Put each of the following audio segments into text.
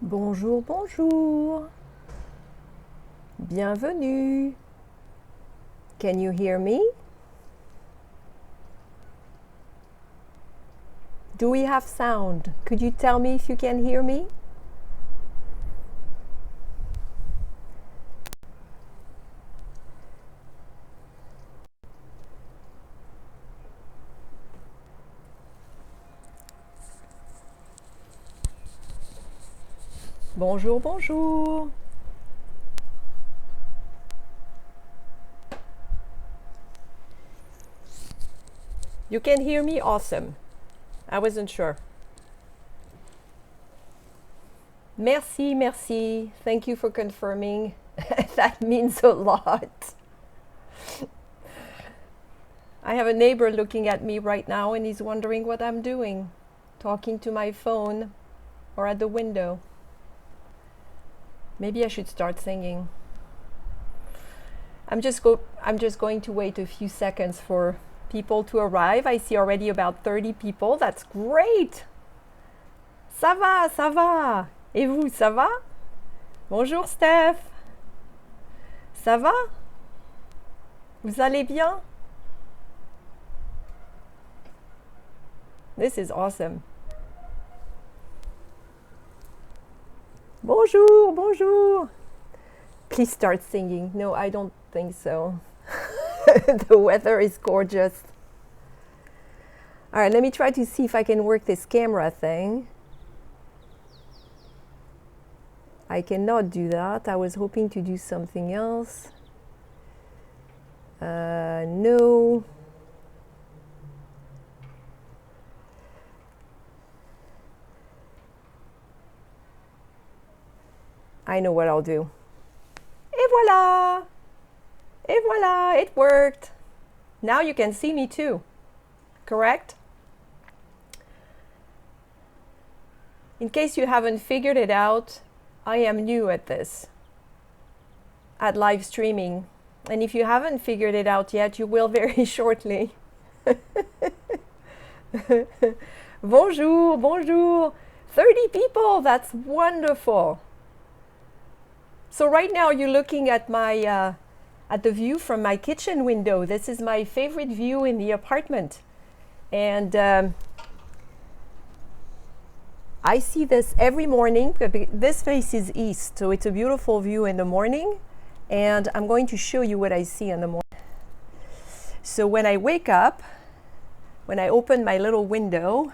Bonjour, bonjour. Bienvenue. Can you hear me? Do we have sound? Could you tell me if you can hear me? Bonjour, bonjour. You can hear me? Awesome. I wasn't sure. Merci, merci. Thank you for confirming. That means a lot. I have a neighbor looking at me right now and he's wondering what I'm doing, talking to my phone or at the window. Maybe I should start singing. I'm just going to wait a few seconds for people to arrive. I see already about 30 people. That's great. Ça va, ça va. Et vous, ça va? Bonjour Steph. Ça va? Vous allez bien? This is awesome. Bonjour, bonjour. Please start singing. No, I don't think so. The weather is gorgeous. All right, let me try to see if I can work this camera thing. I cannot do that. I was hoping to do something else. No. I know what I'll do. Et voilà! Et voilà! It worked! Now you can see me too. Correct? In case you haven't figured it out, I am new at this, at live streaming. And if you haven't figured it out yet, you will very shortly. Bonjour, bonjour. 30 people, that's wonderful. So right now you're looking at my at the view from my kitchen window. This is my favorite view in the apartment. And I see this every morning. This faces east, so it's a beautiful view in the morning. And I'm going to show you what I see in the morning. So when I wake up, when I open my little window,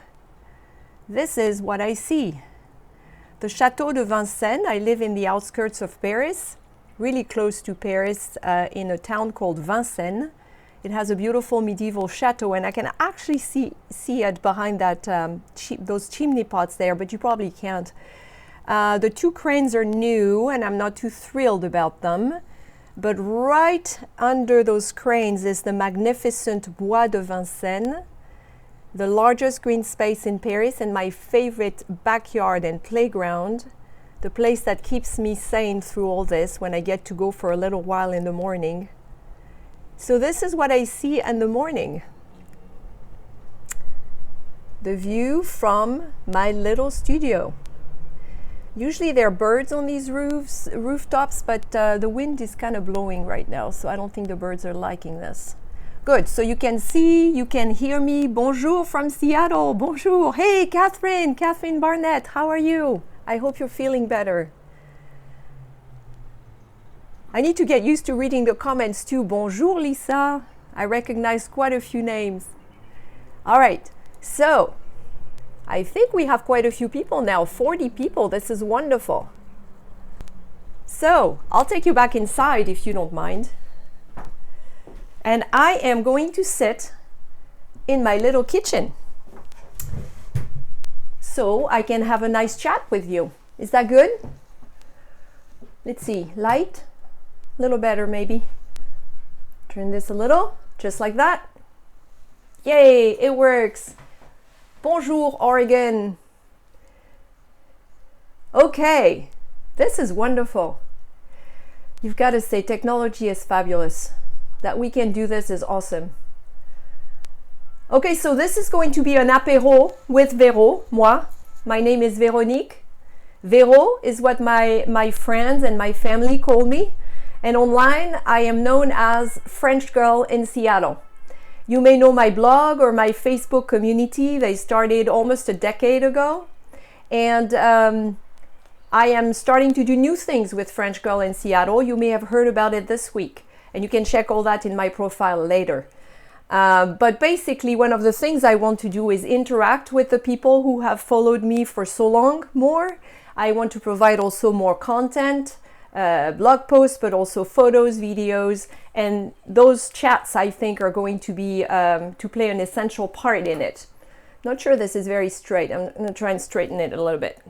this is what I see. The Château de Vincennes. I live in the outskirts of Paris, really close to Paris, in a town called Vincennes. It has a beautiful medieval chateau, and I can actually see it behind that those chimney pots there, but you probably can't. The two cranes are new, and I'm not too thrilled about them. But right under those cranes is the magnificent Bois de Vincennes, the largest green space in Paris and my favorite backyard and playground, the place that keeps me sane through all this when I get to go for a little while in the morning. So this is what I see in the morning. The view from my little studio. Usually there are birds on these rooftops, but the wind is kind of blowing right now, so I don't think the birds are liking this. Good, so you can see, you can hear me. Bonjour from Seattle, bonjour. Hey, Catherine Barnett, how are you? I hope you're feeling better. I need to get used to reading the comments too. Bonjour, Lisa. I recognize quite a few names. All right, so I think we have quite a few people now, 40 people. This is wonderful. So I'll take you back inside if you don't mind. And I am going to sit in my little kitchen so I can have a nice chat with you. Is that good? Let's see, light, a little better maybe. Turn this a little, just like that. Yay, it works. Bonjour, Oregon. Okay, this is wonderful. You've got to say technology is fabulous. That we can do this is awesome. Okay, so this is going to be an apéro with Véro, moi. My name is Véronique, Véro is what my friends and my family call me. And online, I am known as French Girl in Seattle. You may know my blog or my Facebook community. They started almost a decade ago. And I am starting to do new things with French Girl in Seattle. You may have heard about it this week. And you can check all that in my profile later. But basically, one of the things I want to do is interact with the people who have followed me for so long more. I want to provide also more content, blog posts, but also photos, videos, and those chats I think are going to be to play an essential part in it. Not sure this is very straight. I'm going to try and straighten it a little bit.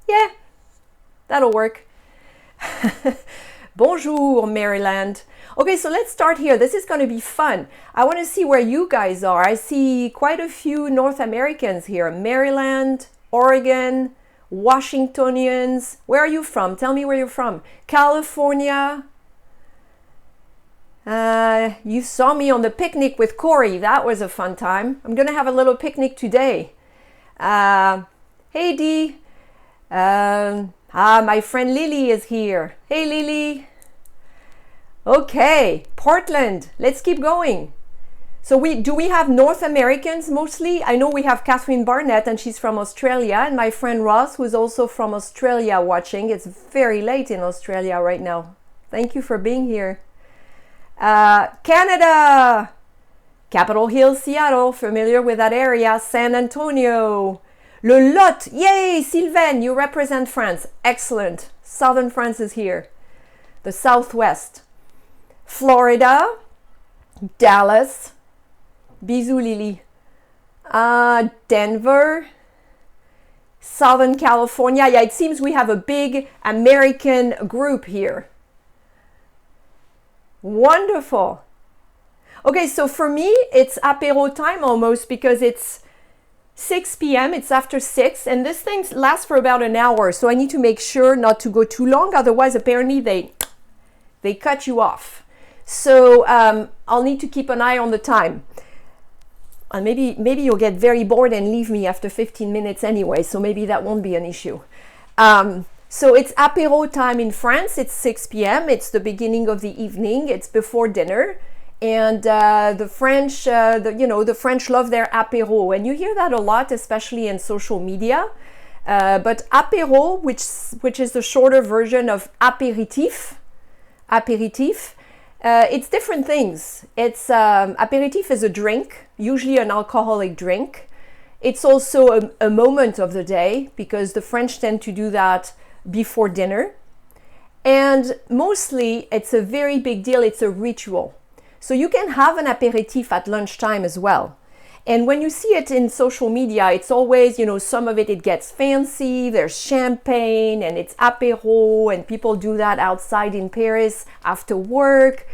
Yeah, that'll work. Bonjour, Maryland. Okay, so let's start here. This is going to be fun. I want to see where you guys are. I see quite a few North Americans here. Maryland, Oregon, Washingtonians. Where are you from? Tell me where you're from. California. You saw me on the picnic with Corey. That was a fun time. I'm going to have a little picnic today. Hey, Dee. My friend Lily is here. Hey, Lily. Okay, Portland. Let's keep going. So do we have North Americans mostly? I know we have Catherine Barnett and she's from Australia, and my friend Ross, who's also from Australia, watching. It's very late in Australia right now. Thank you for being here. Canada. Capitol Hill, Seattle. Familiar with that area. San Antonio. Le Lot. Yay, Sylvain, you represent France. Excellent. Southern France is here. The Southwest. Florida. Dallas. Bisous, Lily. Denver. Southern California. Yeah, it seems we have a big American group here. Wonderful. Okay, so for me, it's apéro time almost because it's 6 p.m. It's after 6, and this thing lasts for about an hour. So I need to make sure not to go too long. Otherwise, apparently, they cut you off. So I'll need to keep an eye on the time. And maybe you'll get very bored and leave me after 15 minutes anyway. So maybe that won't be an issue. So it's apéro time in France. It's 6 p.m. It's the beginning of the evening. It's before dinner. And the French, the French love their apéro, and you hear that a lot, especially in social media. But apéro, which is the shorter version of aperitif, it's different things. It's aperitif is a drink, usually an alcoholic drink. It's also a moment of the day because the French tend to do that before dinner, and mostly it's a very big deal. It's a ritual. So you can have an aperitif at lunchtime as well. And when you see it in social media, it's always, some of it gets fancy. There's champagne and it's apéro, and people do that outside in Paris after work.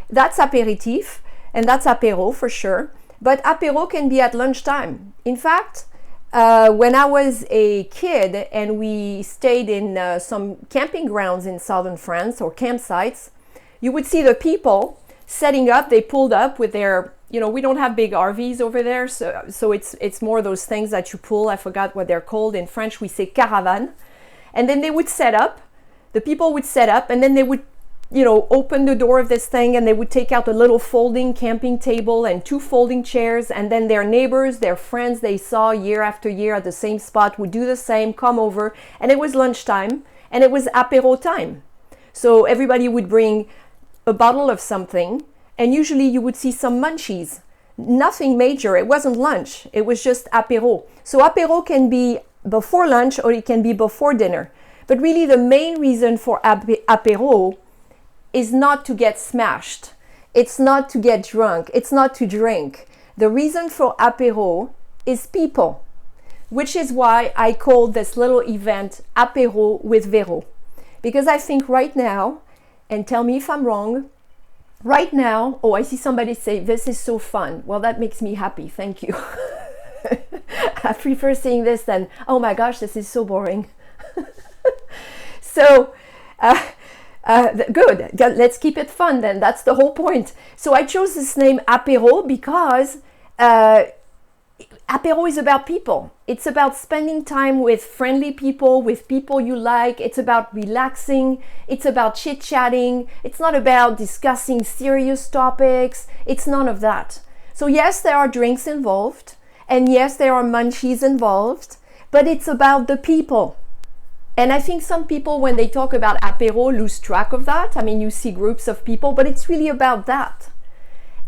That's aperitif, and that's apéro for sure. But apéro can be at lunchtime. In fact, when I was a kid and we stayed in some camping grounds in southern France or campsites, you would see the people setting up. They pulled up with their, we don't have big RVs over there, so it's more those things that you pull. I forgot what they're called. In French, we say caravane. And then they would set up, the people would set up, and then they would, open the door of this thing, and they would take out a little folding camping table and 2 folding chairs, and then their neighbors, their friends they saw year after year at the same spot would do the same, come over, and it was lunchtime, and it was apéro time. So everybody would bring a bottle of something, and usually you would see some munchies. Nothing major. It wasn't lunch. It was just apéro. So apéro can be before lunch or it can be before dinner. But really the main reason for apéro is not to get smashed. It's not to get drunk. It's not to drink. The reason for apéro is people, which is why I called this little event Apéro with Véro. Because I think right now, and tell me if I'm wrong, right now, I see somebody say, this is so fun. Well, that makes me happy. Thank you. I prefer seeing this than, oh my gosh, this is so boring. So, good. Let's keep it fun then. That's the whole point. So I chose this name Apéro because Apéro is about people. It's about spending time with friendly people, with people you like. It's about relaxing. It's about chit-chatting. It's not about discussing serious topics. It's none of that. So yes, there are drinks involved. And yes, there are munchies involved. But it's about the people. And I think some people, when they talk about apéro, lose track of that. I mean, you see groups of people, but it's really about that.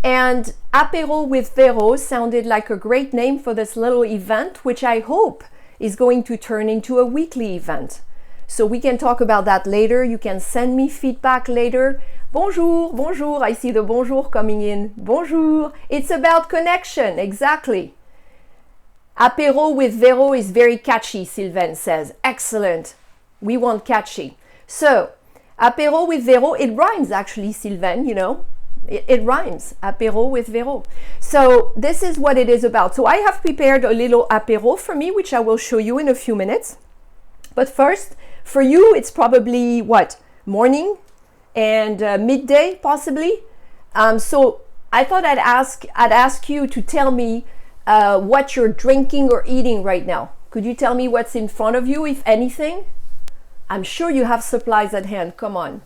And Apéro with Véro sounded like a great name for this little event, which I hope is going to turn into a weekly event. So we can talk about that later. You can send me feedback later. Bonjour, bonjour. I see the bonjour coming in. Bonjour. It's about connection, exactly. Apéro with Véro is very catchy, Sylvain says. Excellent. We want catchy. So, Apéro with Véro, it rhymes actually, Sylvain, you know. It rhymes, apéro with Véro. So this is what it is about. So I have prepared a little apéro for me, which I will show you in a few minutes. But first, for you, it's probably what? Morning and midday, possibly. So I thought I'd ask you to tell me what you're drinking or eating right now. Could you tell me what's in front of you, if anything? I'm sure you have supplies at hand. Come on.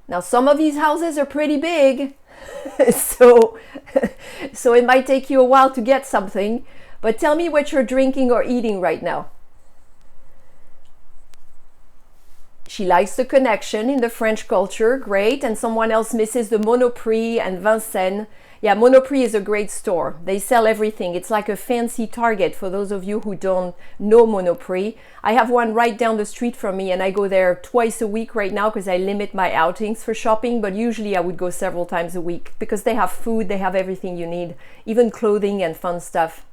Now, some of these houses are pretty big, so it might take you a while to get something, but tell me what you're drinking or eating right now. She likes the connection in the French culture, great, and someone else misses the Monoprix and Vincennes. Yeah, Monoprix is a great store. They sell everything. It's like a fancy Target for those of you who don't know Monoprix. I have one right down the street from me and I go there twice a week right now because I limit my outings for shopping, but usually I would go several times a week because they have food, they have everything you need, even clothing and fun stuff.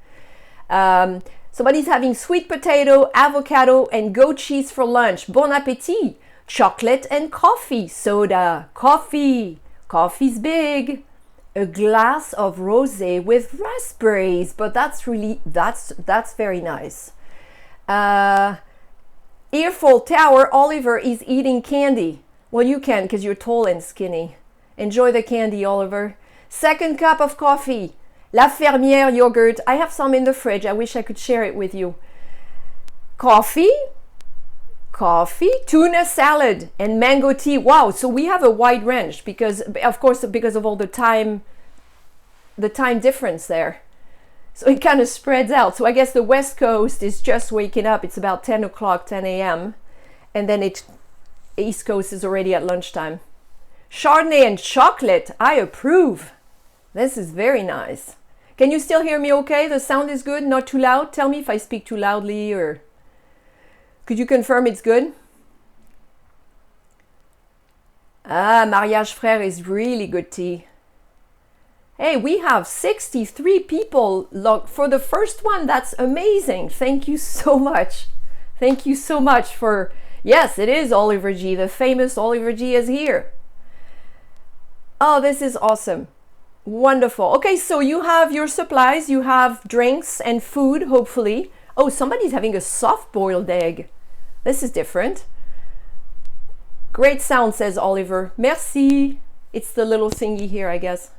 Somebody's having sweet potato, avocado, and goat cheese for lunch. Bon appétit! Chocolate and coffee, soda, coffee. Coffee's big. A glass of rosé with raspberries, but that's very nice. Eiffel Tower, Oliver is eating candy. Well, you can because you're tall and skinny. Enjoy the candy, Oliver. Second cup of coffee. La Fermière yogurt. I have some in the fridge. I wish I could share it with you. Coffee, tuna salad, and mango tea. Wow, so we have a wide range because, of course, because of all the time difference there. So it kind of spreads out. So I guess the West Coast is just waking up. It's about 10 o'clock, 10 a.m. And then East Coast is already at lunchtime. Chardonnay and chocolate. I approve. This is very nice. Can you still hear me okay? The sound is good, not too loud? Tell me if I speak too loudly, or could you confirm it's good? Ah, Mariage Frère is really good tea. Hey, we have 63 people logged for the first one. That's amazing. Thank you so much. Thank you so much for, yes, it is Oliver G. The famous Oliver G is here. Oh, this is awesome. Wonderful. Okay, so you have your supplies, you have drinks and food, hopefully. Oh, somebody's having a soft-boiled egg. This is different. Great sound, says Oliver. Merci. It's the little thingy here, I guess.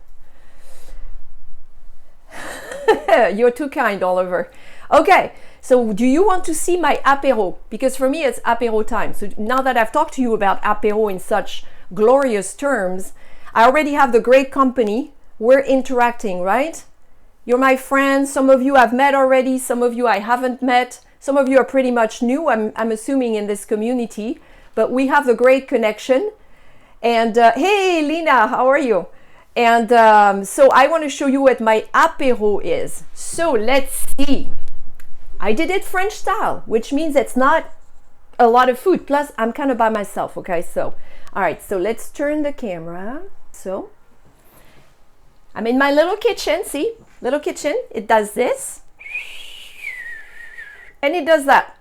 You're too kind, Oliver. Okay, so do you want to see my apéro? Because for me, it's apéro time. So now that I've talked to you about apéro in such glorious terms, I already have the great company. We're interacting, right? You're my friends. Some of you I've met already. Some of you I haven't met. Some of you are pretty much new, I'm assuming, in this community. But we have the great connection. And hey, Lina, how are you? And so I want to show you what my apéro is. So let's see. I did it French style, which means it's not a lot of food. Plus, I'm kind of by myself, okay? So, all right, so let's turn the camera. So, I'm in my little kitchen, see? Little kitchen. It does this. And it does that.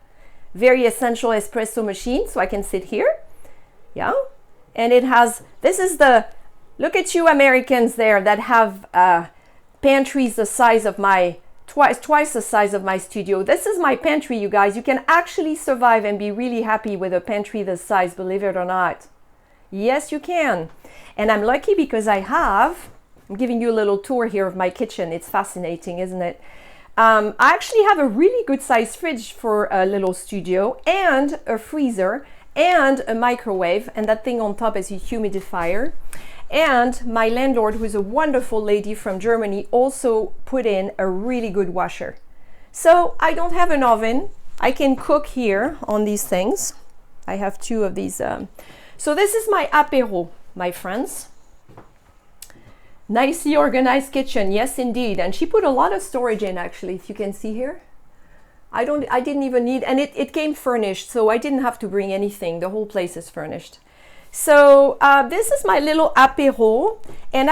Very essential espresso machine, so I can sit here. Yeah. And it has, this is the, look at you Americans there that have pantries the size of my, twice the size of my studio. This is my pantry, you guys. You can actually survive and be really happy with a pantry this size, believe it or not. Yes, you can. And I'm lucky because I have, I'm giving you a little tour here of my kitchen. It's fascinating, isn't it? I actually have a really good sized fridge for a little studio, and a freezer, and a microwave, and that thing on top is a humidifier. And my landlord, who is a wonderful lady from Germany, also put in a really good washer. So I don't have an oven. I can cook here on these things. I have two of these. So this is my apéro, my friends. Nicely organized kitchen, yes indeed. And she put a lot of storage in, actually, if you can see here. I didn't even need, and it came furnished, so I didn't have to bring anything. The whole place is furnished. So this is my little apéro, and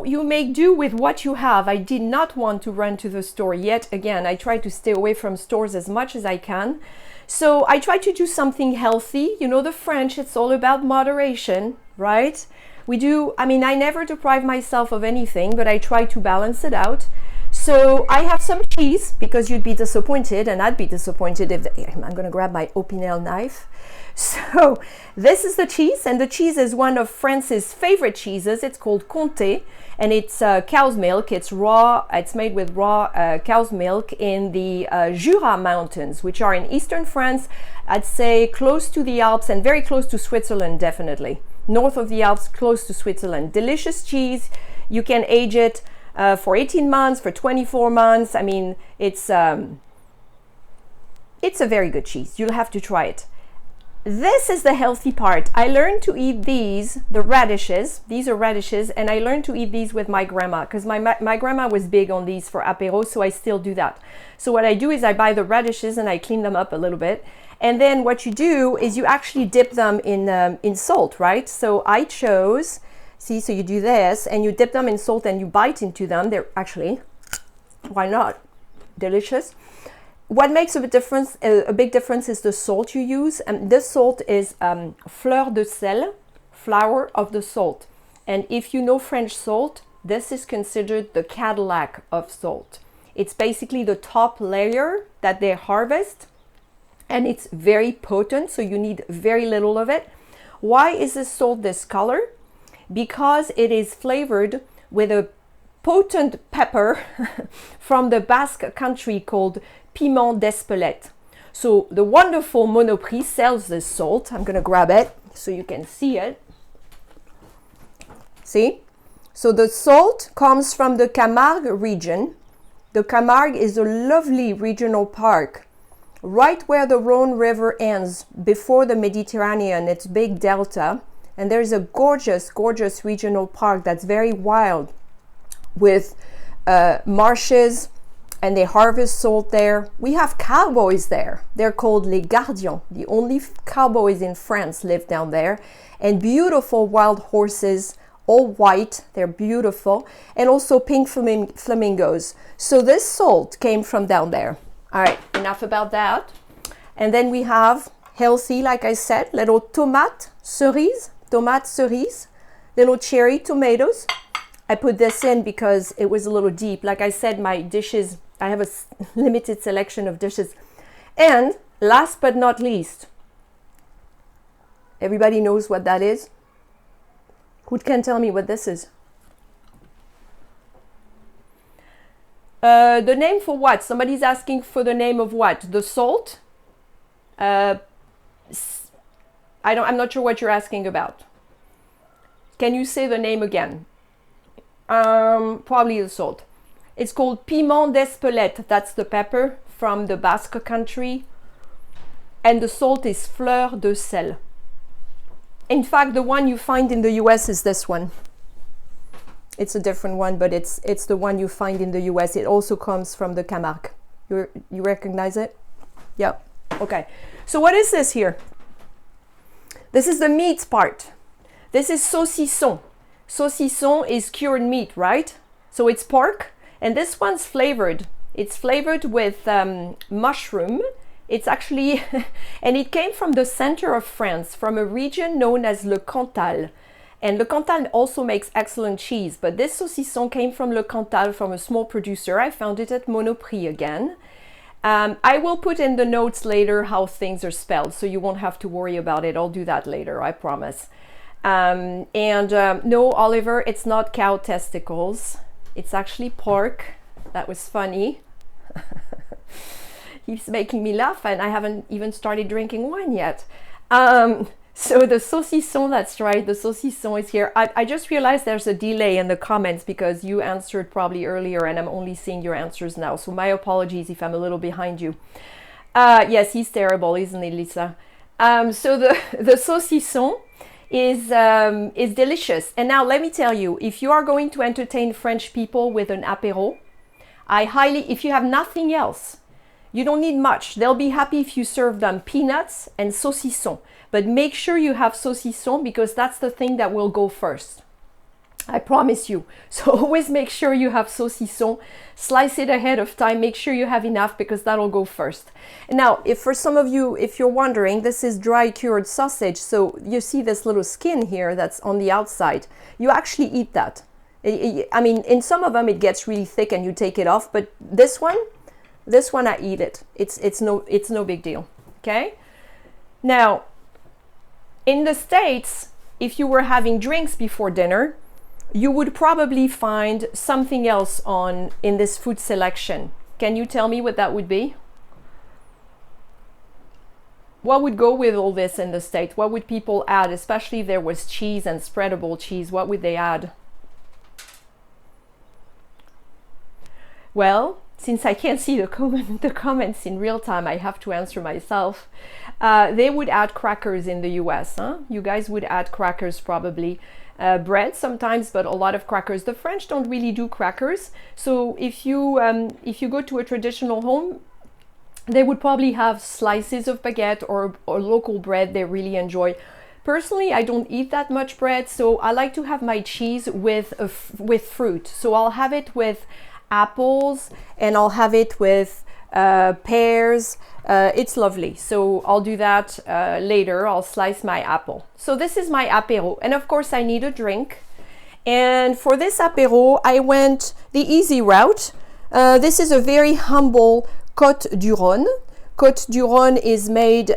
you make do with what you have. I did not want to run to the store yet. Again, I try to stay away from stores as much as I can. So I try to do something healthy. You know, the French, it's all about moderation, right? I never deprive myself of anything, but I try to balance it out. So I have some cheese, because you'd be disappointed, and I'd be disappointed if I'm going to grab my Opinel knife. So this is the cheese, and the cheese is one of France's favorite cheeses. It's called Comté, and it's cow's milk. It's raw. It's made with raw cow's milk in the Jura Mountains, which are in eastern France. I'd say close to the Alps and very close to Switzerland, definitely. North of the Alps, close to Switzerland. Delicious cheese. You can age it for 18 months, for 24 months. I mean, it's a very good cheese. You'll have to try it. This is the healthy part. I learned to eat these, the radishes. These are radishes, and I learned to eat these with my grandma, because my grandma was big on these for apéro, so I still do that. So what I do is I buy the radishes and I clean them up a little bit. And then what you do is you actually dip them in salt, right? So I chose, see, so you do this, and you dip them in salt and you bite into them. They're actually, why not? Delicious. What makes a big difference is the salt you use. And this salt is fleur de sel, flower of the salt. And if you know French salt, this is considered the Cadillac of salt. It's basically the top layer that they harvest, and it's very potent, so you need very little of it. Why is this salt this color? Because it is flavored with a potent pepper from the Basque country called piment d'Espelette. So the wonderful Monoprix sells this salt. I'm going to grab it so you can see it. See? So the salt comes from the Camargue region. The Camargue is a lovely regional park right where the Rhone River ends before the Mediterranean. It's big delta. And there's a gorgeous, gorgeous regional park that's very wild with marshes, and they harvest salt there. We have cowboys there. They're called les gardiens. The only cowboys in France live down there. And beautiful wild horses, all white. They're beautiful. And also pink flamingos. So this salt came from down there. All right, enough about that. And then we have healthy, like I said, little tomate cerise, little cherry tomatoes. I put this in because it was a little deep. Like I said, my dishes, I have a limited selection of dishes. And last but not least, everybody knows what that is? Who can tell me what this is? The name for what? Somebody's asking for the name of what? The salt? I'm not sure what you're asking about. Can you say the name again? Probably the salt. It's called piment d'Espelette. That's the pepper from the Basque country. And the salt is fleur de sel. In fact, the one you find in the US is this one. It's a different one, but it's the one you find in the US. It also comes from the Camargue. You recognize it? Yeah. Okay. So what is this here? This is the meat part. This is saucisson. Saucisson is cured meat, right? So it's pork, and this one's flavored. It's flavored with mushroom. It's actually, and it came from the center of France, from a region known as Le Cantal. And Le Cantal also makes excellent cheese, but this saucisson came from Le Cantal, from a small producer. I found it at Monoprix again. I will put in the notes later how things are spelled, so you won't have to worry about it. I'll do that later, I promise. No, Oliver, it's not cow testicles. It's actually pork. That was funny. He's making me laugh, and I haven't even started drinking wine yet. So the saucisson, that's right, the saucisson is here. I just realized there's a delay in the comments because you answered probably earlier and I'm only seeing your answers now. So my apologies if I'm a little behind you. Yes, he's terrible, isn't he, Lisa? So the saucisson is delicious. And now let me tell you, if you are going to entertain French people with an apéro, if you have nothing else, you don't need much. They'll be happy if you serve them peanuts and saucisson. But make sure you have saucisson because that's the thing that will go first. I promise you. So always make sure you have saucisson. Slice it ahead of time. Make sure you have enough because that'll go first. Now, if for some of you, if you're wondering, this is dry cured sausage. So you see this little skin here that's on the outside. You actually eat that. I mean, in some of them it gets really thick and you take it off. But this one I eat it. It's no big deal. Okay. Now, in the States, if you were having drinks before dinner, you would probably find something else in this food selection. Can you tell me what that would be? What would go with all this in the States? What would people add, especially if there was cheese and spreadable cheese? What would they add? Well, since I can't see the comments in real time, I have to answer myself. They would add crackers in the US. Huh? You guys would add crackers probably. Bread sometimes, but a lot of crackers. The French don't really do crackers. So if you go to a traditional home, they would probably have slices of baguette or local bread they really enjoy. Personally, I don't eat that much bread, so I like to have my cheese with fruit. So I'll have it with apples and I'll have it with pears. It's lovely. So I'll do that later. I'll slice my apple. So this is my apéro. And of course I need a drink. And for this apéro, I went the easy route. This is a very humble Côte du Rhône. Côte du Rhône is made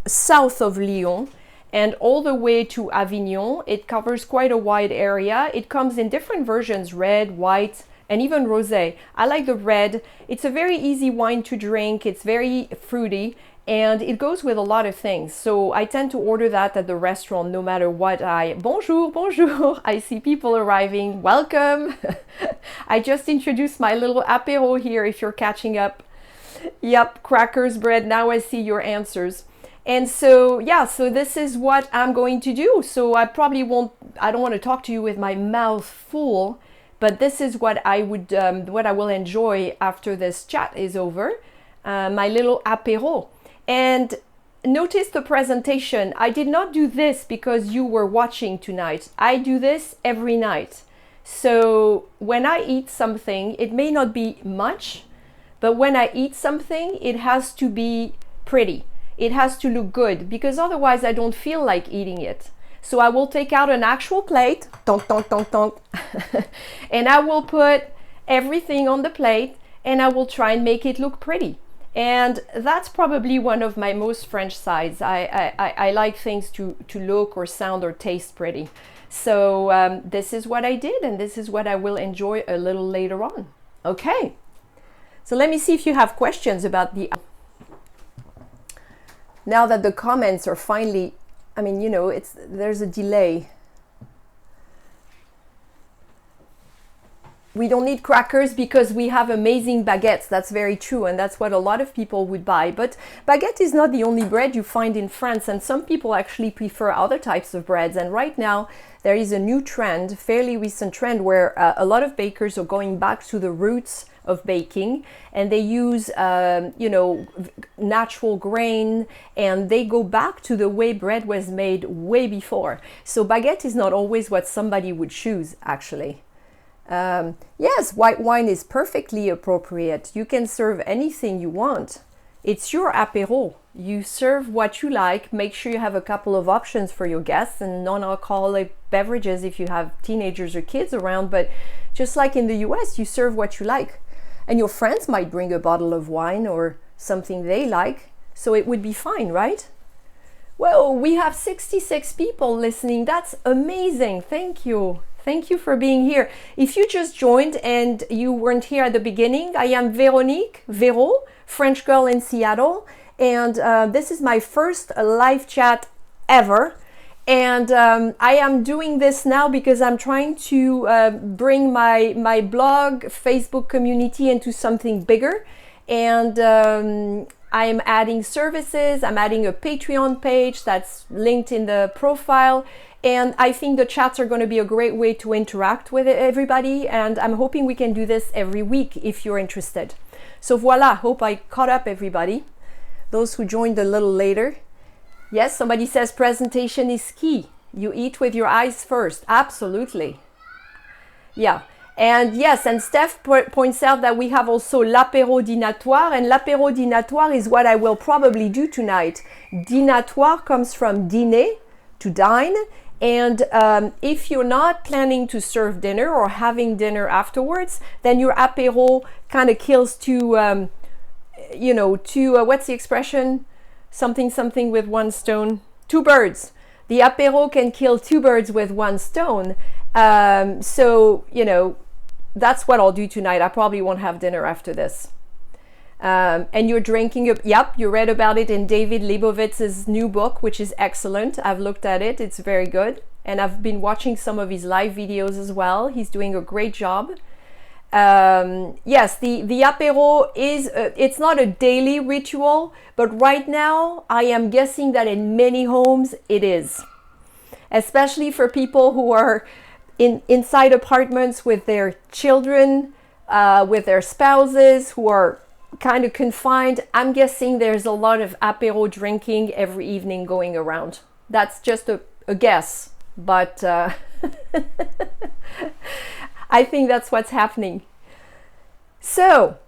south of Lyon and all the way to Avignon. It covers quite a wide area. It comes in different versions, red, white, and even rosé. I like the red. It's a very easy wine to drink. It's very fruity and it goes with a lot of things. So I tend to order that at the restaurant no matter what. Bonjour, bonjour. I see people arriving. Welcome. I just introduced my little apéro here if you're catching up. Yep, crackers, bread. Now I see your answers. And so, yeah, so this is what I'm going to do. So I don't want to talk to you with my mouth full. But this is what I will enjoy after this chat is over, my little apéro. And notice the presentation. I did not do this because you were watching tonight. I do this every night. So when I eat something, it may not be much, but when I eat something, it has to be pretty. It has to look good because otherwise I don't feel like eating it. So I will take out an actual plate, and I will put everything on the plate and I will try and make it look pretty. And that's probably one of my most French sides. I like things to look or sound or taste pretty. So this is what I did and this is what I will enjoy a little later on. Okay, so let me see if you have questions about now that the comments are finally, I mean, you know, there's a delay. We don't need crackers because we have amazing baguettes. That's very true, and that's what a lot of people would buy. But baguette is not the only bread you find in France, and some people actually prefer other types of breads. And right now, there is a new trend, fairly recent trend, where a lot of bakers are going back to the roots of baking, and they use natural grain, and they go back to the way bread was made way before. So baguette is not always what somebody would choose, actually. Yes, white wine is perfectly appropriate. You can serve anything you want. It's your apéro. You serve what you like. Make sure you have a couple of options for your guests and non-alcoholic beverages if you have teenagers or kids around. But just like in the US, you serve what you like. And your friends might bring a bottle of wine or something they like. So it would be fine, right? Well, we have 66 people listening. That's amazing. Thank you. Thank you for being here. If you just joined and you weren't here at the beginning, I am Véro, French girl in Seattle. And this is my first live chat ever. And I am doing this now because I'm trying to bring my blog, Facebook community into something bigger. And I'm adding services. I'm adding a Patreon page that's linked in the profile. And I think the chats are going to be a great way to interact with everybody. And I'm hoping we can do this every week if you're interested. So voila, hope I caught up everybody. Those who joined a little later. Yes, somebody says presentation is key. You eat with your eyes first. Absolutely. Yeah. And yes, and Steph points out that we have also l'apéro dînatoire, and l'apéro dînatoire is what I will probably do tonight. Dînatoire comes from dîner, to dine, and if you're not planning to serve dinner or having dinner afterwards, then your apéro kind of kills two, what's the expression? Something with one stone. Two birds. The apéro can kill two birds with one stone. That's what I'll do tonight. I probably won't have dinner after this. And you're drinking, yep, you read about it in David Leibovitz's new book, which is excellent. I've looked at it. It's very good. And I've been watching some of his live videos as well. He's doing a great job. Yes, the apéro is, it's not a daily ritual, but right now I am guessing that in many homes it is. Especially for people who are inside apartments with their children, with their spouses who are kind of confined. I'm guessing there's a lot of apéro drinking every evening going around. That's just a guess, but I think that's what's happening. So,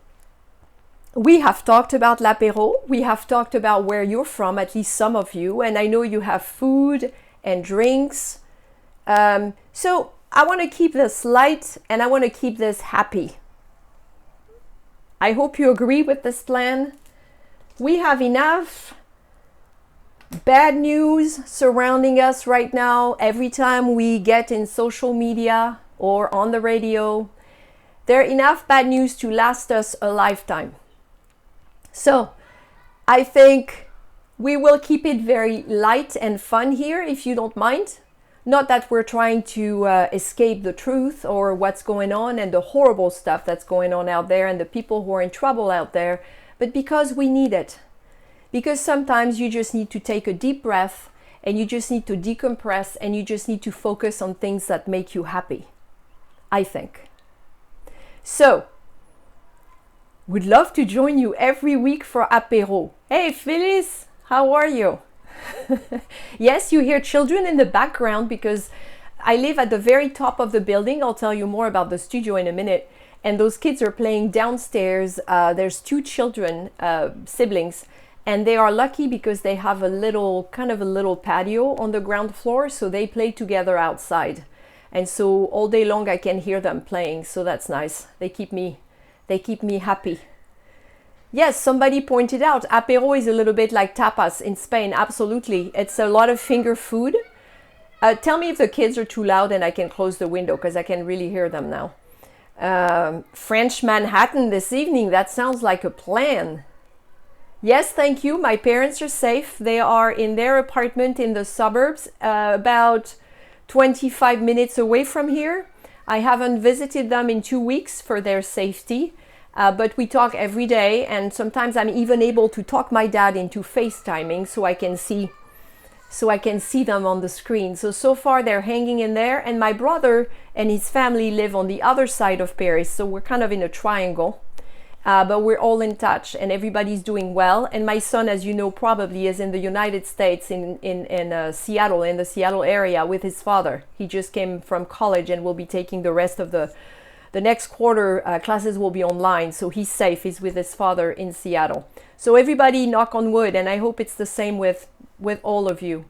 we have talked about l'apéro. We have talked about where you're from, at least some of you, and I know you have food and drinks. So, I want to keep this light and I want to keep this happy. I hope you agree with this plan. We have enough bad news surrounding us right now. Every time we get in social media or on the radio, there's enough bad news to last us a lifetime. So I think we will keep it very light and fun here, if you don't mind. Not that we're trying to escape the truth or what's going on and the horrible stuff that's going on out there and the people who are in trouble out there, but because we need it. Because sometimes you just need to take a deep breath and you just need to decompress and you just need to focus on things that make you happy, I think. So, would love to join you every week for apéro. Hey Phyllis, how are you? Yes, you hear children in the background because I live at the very top of the building. I'll tell you more about the studio in a minute. And those kids are playing downstairs. There's two children, siblings, and they are lucky because they have a little patio on the ground floor. So they play together outside. And so all day long I can hear them playing. So that's nice. They keep me happy. Yes, somebody pointed out, apéro is a little bit like tapas in Spain. Absolutely. It's a lot of finger food. Tell me if the kids are too loud and I can close the window because I can really hear them now. French Manhattan this evening. That sounds like a plan. Yes, thank you. My parents are safe. They are in their apartment in the suburbs, about 25 minutes away from here. I haven't visited them in 2 weeks for their safety. But we talk every day, and sometimes I'm even able to talk my dad into FaceTiming so I can see them on the screen. So far they're hanging in there, and my brother and his family live on the other side of Paris, so we're kind of in a triangle. But we're all in touch, and everybody's doing well. And my son, as you know, probably is in the United States, in Seattle, in the Seattle area with his father. He just came from college and will be taking the rest of the next quarter. Classes will be online, so he's safe. He's with his father in Seattle. So everybody, knock on wood, and I hope it's the same with all of you.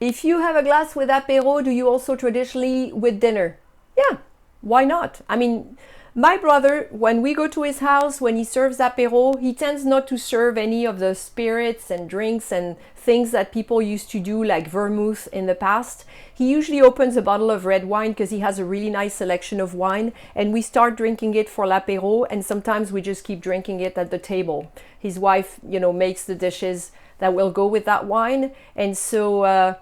If you have a glass with apéro, do you also traditionally with dinner? Yeah, why not? I mean, My brother, when we go to his house, when he serves apéro, he tends not to serve any of the spirits and drinks and things that people used to do, like vermouth in the past. He usually opens a bottle of red wine because he has a really nice selection of wine, and we start drinking it for l'apéro, and sometimes we just keep drinking it at the table. His wife, makes the dishes that will go with that wine, and so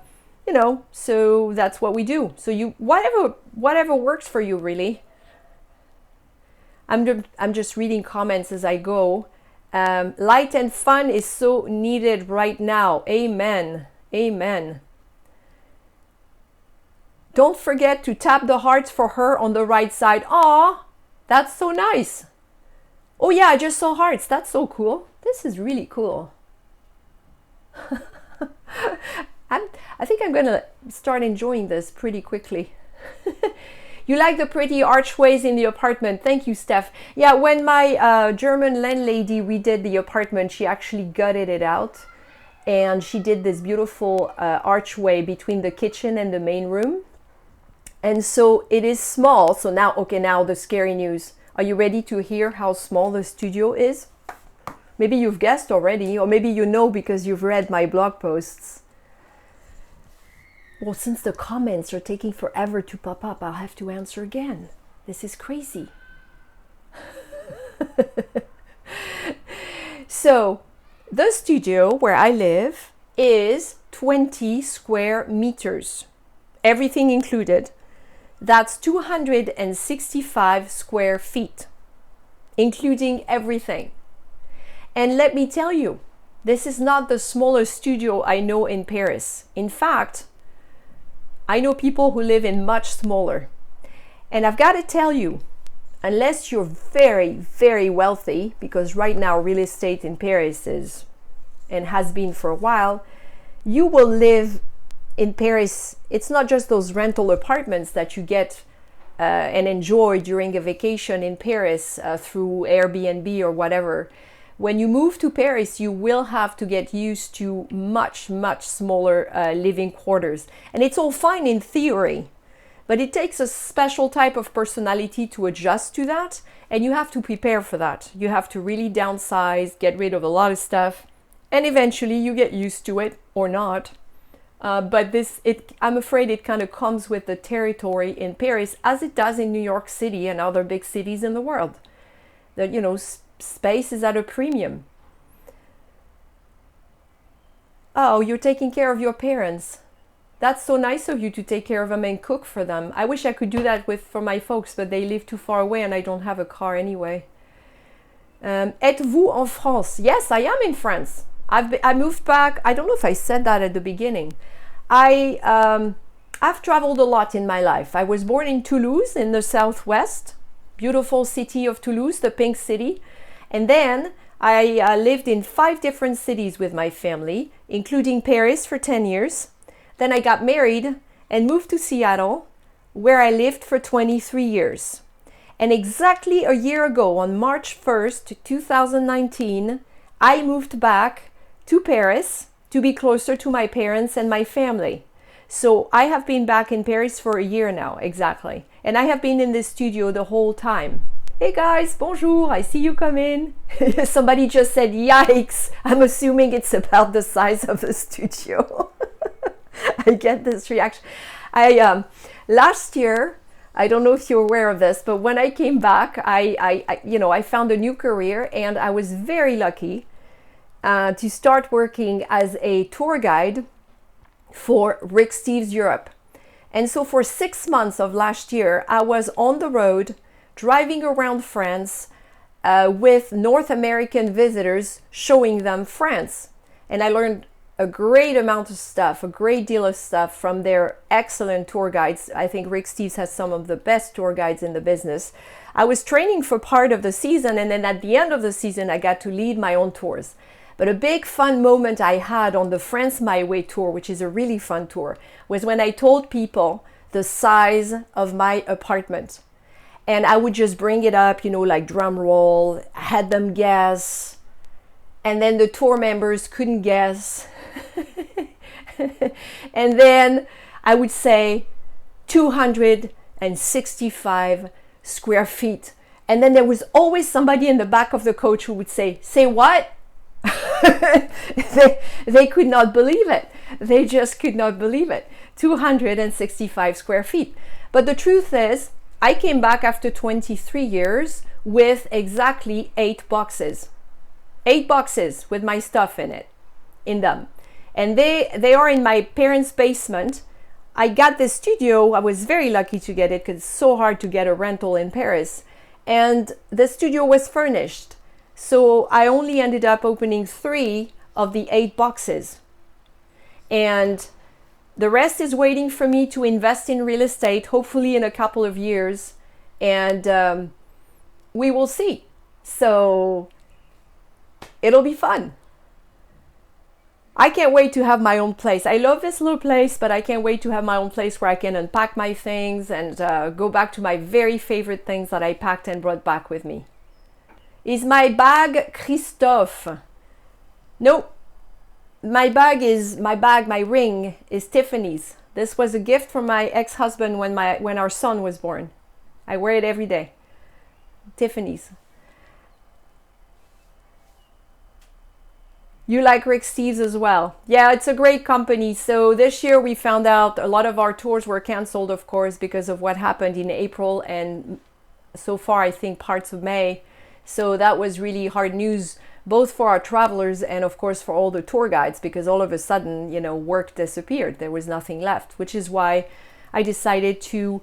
so that's what we do. So whatever works for you, really. I'm just reading comments as I go. Light and fun is so needed right now. Amen. Amen. Don't forget to tap the hearts for her on the right side. Aw, that's so nice. Oh yeah, I just saw hearts. That's so cool. This is really cool. I think I'm gonna start enjoying this pretty quickly. You like the pretty archways in the apartment. Thank you, Steph. Yeah, when my German landlady redid the apartment, she actually gutted it out. And she did this beautiful archway between the kitchen and the main room. And so it is small. So now, okay, now the scary news. Are you ready to hear how small the studio is? Maybe you've guessed already, or maybe you know because you've read my blog posts. Well, since the comments are taking forever to pop up, I'll have to answer again. This is crazy. So, the studio where I live is 20 square meters. Everything included. That's 265 square feet, including everything. And let me tell you, this is not the smallest studio I know in Paris. In fact, I know people who live in much smaller. And I've got to tell you, unless you're very, very wealthy, because right now real estate in Paris is, and has been for a while, you will live in Paris. It's not just those rental apartments that you get and enjoy during a vacation in Paris through Airbnb or whatever. When you move to Paris, you will have to get used to much, much smaller living quarters. And it's all fine in theory, but it takes a special type of personality to adjust to that. And you have to prepare for that. You have to really downsize, get rid of a lot of stuff. And eventually you get used to it or not. But I'm afraid it kind of comes with the territory in Paris, as it does in New York City and other big cities in the world. That, space is at a premium. Oh, you're taking care of your parents. That's so nice of you to take care of them and cook for them. I wish I could do that for my folks, but they live too far away and I don't have a car anyway. Êtes-vous en France? Yes, I am in France. I moved back. I don't know if I said that at the beginning. I've traveled a lot in my life. I was born in Toulouse in the southwest. Beautiful city of Toulouse, the pink city. And then I lived in 5 different cities with my family, including Paris for 10 years. Then I got married and moved to Seattle, where I lived for 23 years. And exactly a year ago, on March 1st, 2019, I moved back to Paris to be closer to my parents and my family. So I have been back in Paris for a year now, exactly. And I have been in this studio the whole time. Hey guys, bonjour, I see you come in. Somebody just said, yikes. I'm assuming it's about the size of the studio. I get this reaction. Last year, I don't know if you're aware of this, but when I came back, I found a new career, and I was very lucky to start working as a tour guide for Rick Steves Europe. And so for 6 months of last year, I was on the road driving around France with North American visitors, showing them France. And I learned a great amount of stuff, a great deal of stuff from their excellent tour guides. I think Rick Steves has some of the best tour guides in the business. I was training for part of the season, and then at the end of the season, I got to lead my own tours. But a big fun moment I had on the France My Way tour, which is a really fun tour, was when I told people the size of my apartment. And I would just bring it up, like drum roll, had them guess. And then the tour members couldn't guess. And then I would say 265 square feet. And then there was always somebody in the back of the coach who would say what? they could not believe it. They just could not believe it. 265 square feet. But the truth is, I came back after 23 years with exactly 8 boxes. 8 boxes with my stuff in them. And they are in my parents' basement. I got this studio. I was very lucky to get it because it's so hard to get a rental in Paris. And the studio was furnished. So I only ended up opening 3 of the 8 boxes. And the rest is waiting for me to invest in real estate, hopefully in a couple of years. And we will see. So it'll be fun. I can't wait to have my own place. I love this little place, but I can't wait to have my own place where I can unpack my things and go back to my very favorite things that I packed and brought back with me. Is my bag Christophe? Nope. My ring is Tiffany's. This was a gift from my ex-husband when our son was born. I wear it every day. Tiffany's. You like Rick Steves as well. Yeah, it's a great company. So this year we found out a lot of our tours were canceled, of course, because of what happened in April and so far, I think, parts of May. So that was really hard news, both for our travelers and, of course, for all the tour guides, because all of a sudden, work disappeared. There was nothing left, which is why I decided to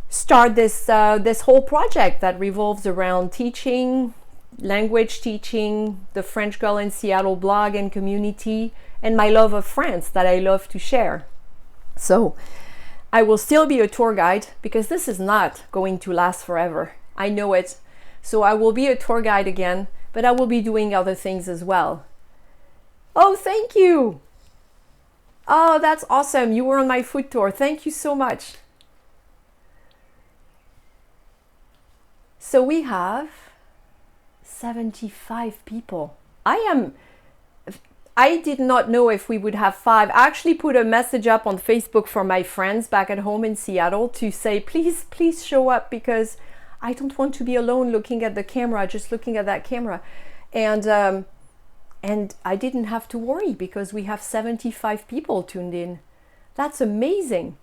start this whole project that revolves around teaching, language teaching, the French Girl in Seattle blog and community, and my love of France that I love to share. So I will still be a tour guide because this is not going to last forever. I know it. So I will be a tour guide again, but I will be doing other things as well. Oh, thank you. Oh, that's awesome. You were on my food tour. Thank you so much. So we have 75 people. I did not know if we would have 5. I actually put a message up on Facebook for my friends back at home in Seattle to say, please show up because I don't want to be alone looking at the camera, just looking at that camera. And I didn't have to worry because we have 75 people tuned in. That's amazing.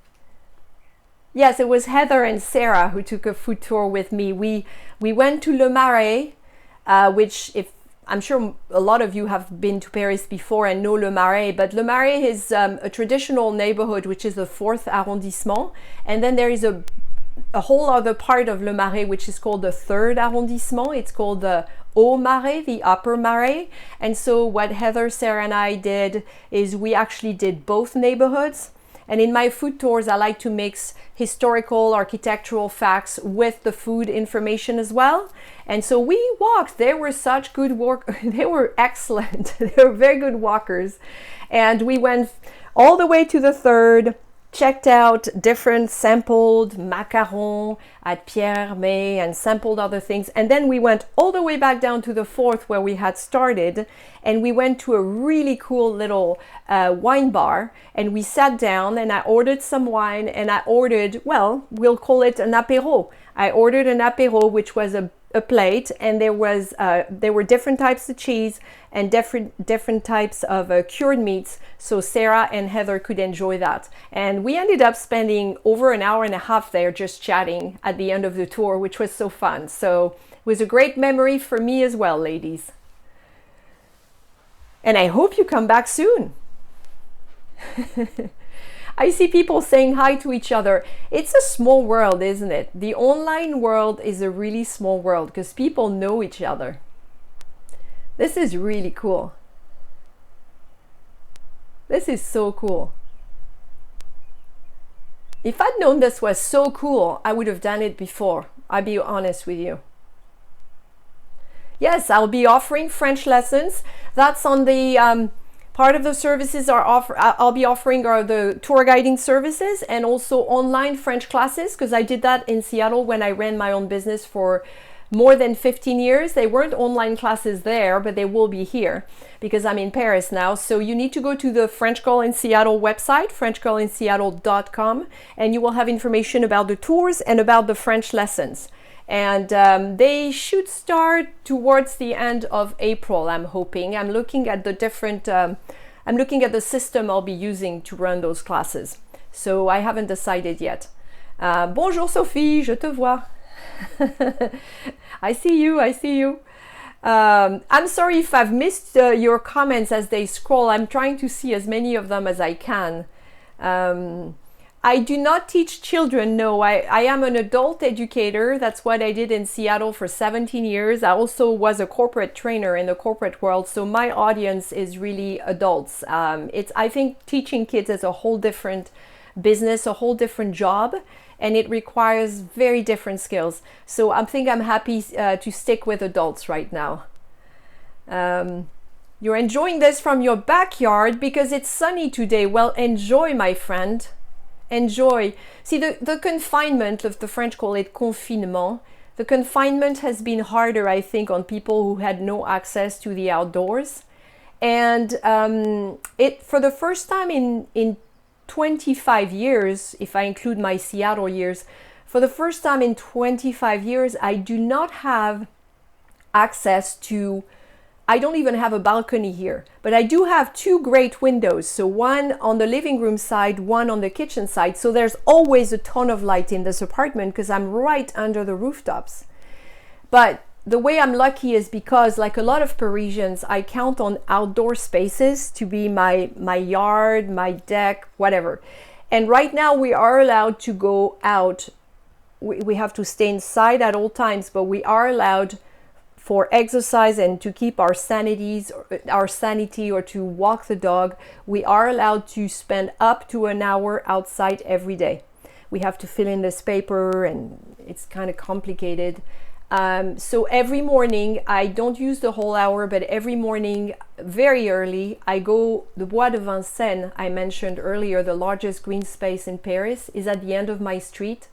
Yes, it was Heather and Sarah who took a food tour with me. We went to Le Marais, which I'm sure a lot of you have been to Paris before and know Le Marais, but Le Marais is a traditional neighborhood, which is the 4th arrondissement. And then there is a whole other part of Le Marais, which is called the 3rd arrondissement. It's called the Haut Marais, the Upper Marais. And so what Heather, Sarah, and I did is we actually did both neighborhoods. And in my food tours, I like to mix historical, architectural facts with the food information as well. And so we walked. They were such good walkers. They were excellent. They were very good walkers. And we went all the way to the 3rd, checked out different sampled macarons at Pierre Hermé and sampled other things. And then we went all the way back down to the 4th where we had started. And we went to a really cool little wine bar and we sat down and I ordered some wine and I ordered, well, we'll call it an apéro. I ordered an apéro, which was a plate, and there were different types of cheese and different types of cured meats, so Sarah and Heather could enjoy that. And we ended up spending over an hour and a half there just chatting at the end of the tour, which was so fun. So it was a great memory for me as well, ladies. And I hope you come back soon. I see people saying hi to each other. It's a small world, isn't it? The online world is a really small world because people know each other. This is really cool. This is so cool. If I'd known this was so cool, I would have done it before. I'll be honest with you. Yes, I'll be offering French lessons. That's on the part of the services I'll be offering are the tour guiding services and also online French classes, because I did that in Seattle when I ran my own business for more than 15 years. They weren't online classes there, but they will be here because I'm in Paris now. So you need to go to the French Girl in Seattle website, frenchgirlinseattle.com, and you will have information about the tours and about the French lessons. And they should start towards the end of April, I'm hoping. I'm looking at the different, I'm looking at the system I'll be using to run those classes. So I haven't decided yet. Bonjour Sophie, je te vois. I see you, I see you. I'm sorry if I've missed your comments as they scroll. I'm trying to see as many of them as I can. I do not teach children, no. I am an adult educator. That's what I did in Seattle for 17 years. I also was a corporate trainer in the corporate world, so my audience is really adults. I think teaching kids is a whole different business, a whole different job, and it requires very different skills. So I think I'm happy to stick with adults right now. You're enjoying this from your backyard because it's sunny today. Well, enjoy, my friend. Enjoy. See, the confinement, the French call it confinement, the confinement has been harder, I think, on people who had no access to the outdoors. And for the first time in 25 years, if I include my Seattle years, for the first time in 25 years, I do not have access to, I don't even have a balcony here, but I do have two great windows. So one on the living room side, one on the kitchen side. So there's always a ton of light in this apartment because I'm right under the rooftops. But the way I'm lucky is because, like a lot of Parisians, I count on outdoor spaces to be my yard, my deck, whatever. And right now we are allowed to go out. We have to stay inside at all times, but we are allowed for exercise and to keep our sanity or to walk the dog. We are allowed to spend up to an hour outside every day. We have to fill in this paper and it's kind of complicated. So every morning, I don't use the whole hour, but every morning, very early, I go, the Bois de Vincennes, I mentioned earlier, the largest green space in Paris, is at the end of my street,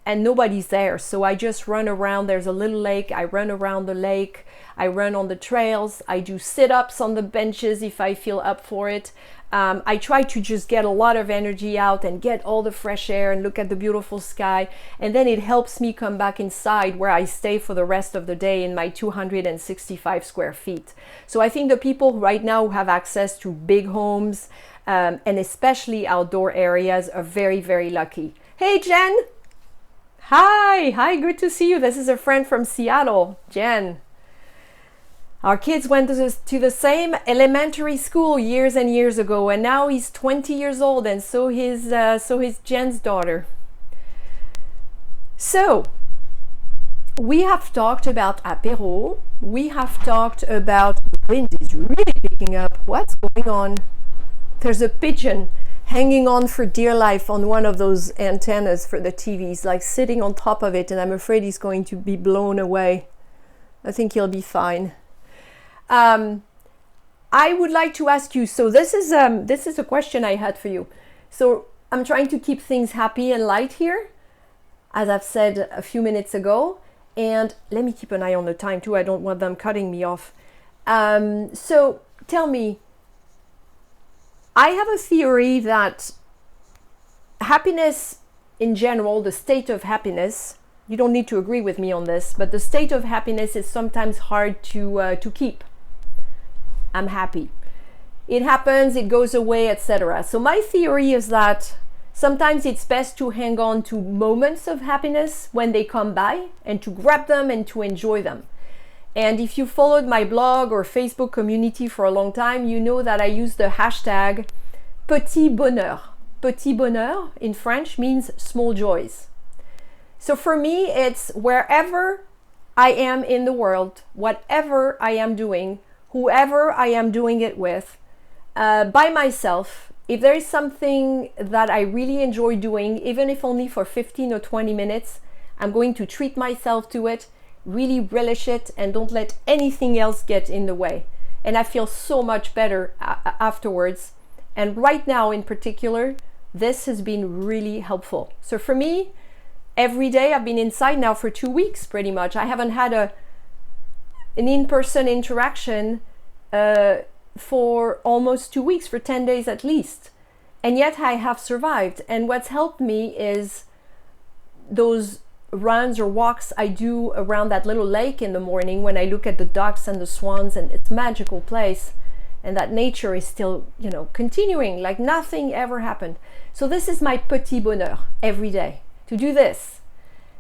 and nobody's there. So I just run around. There's a little lake. I run around the lake. I run on the trails. I do sit-ups on the benches if I feel up for it. I try to just get a lot of energy out and get all the fresh air and look at the beautiful sky. And then it helps me come back inside where I stay for the rest of the day in my 265 square feet. So I think the people right now who have access to big homes and especially outdoor areas are very, very lucky. Hey, Jen. Hi, good to see you. This is a friend from Seattle, Jen. Our kids went to the same elementary school years and years ago, and now he's 20 years old, and so is Jen's daughter. So, we have talked about Apéro. We have talked about the wind is really picking up. What's going on? There's a pigeon hanging on for dear life on one of those antennas for the TVs, like sitting on top of it, and I'm afraid he's going to be blown away. I think he'll be fine. I would like to ask you, so this is a question I had for you. So I'm trying to keep things happy and light here, as I've said a few minutes ago, and let me keep an eye on the time too. I don't want them cutting me off. So tell me, I have a theory that happiness in general, the state of happiness, you don't need to agree with me on this, but the state of happiness is sometimes hard to keep. I'm happy. It happens, it goes away, etc. So my theory is that sometimes it's best to hang on to moments of happiness when they come by and to grab them and to enjoy them. And if you followed my blog or Facebook community for a long time, you know that I use the hashtag petit bonheur. Petit bonheur in French means small joys. So for me, it's wherever I am in the world, whatever I am doing, whoever I am doing it with, by myself, if there is something that I really enjoy doing, even if only for 15 or 20 minutes, I'm going to treat myself to it, really relish it, and don't let anything else get in the way. And I feel so much better afterwards. And right now in particular, this has been really helpful. So for me, every day I've been inside now for 2 weeks pretty much. I haven't had an in-person interaction for almost 2 weeks, for 10 days at least. And yet I have survived. And what's helped me is those runs or walks I do around that little lake in the morning when I look at the ducks and the swans, and it's a magical place, and that nature is still, you know, continuing like nothing ever happened. So this is my petit bonheur every day, to do this.